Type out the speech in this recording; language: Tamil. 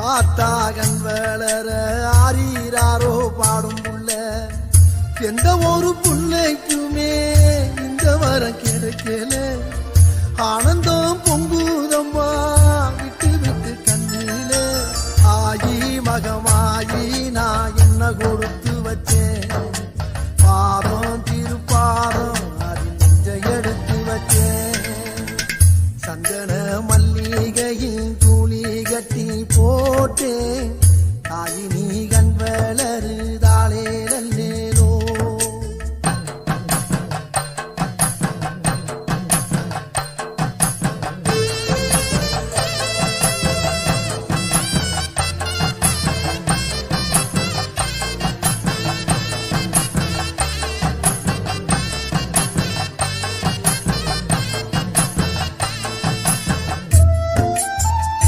ஆத்தாகன் வளர ஆரீராரோ பாடும் புள்ள எந்த ஒரு புள்ளைக்குமே இந்த வரம் கிடைக்கல ஆனந்தம் பொங்குதம்மா விட்டு விட்டு கண்ணில ஆயி மகமாயி நான் என்ன கொடுத்து வச்சேன் பாதம் திருப்பாதம் அது நெஞ்ச எடுத்து வச்சேன் சந்தன மல்லிகையின் தூளி கட்டி போட்டேன் தாயி நீ கண் வளரு தாளே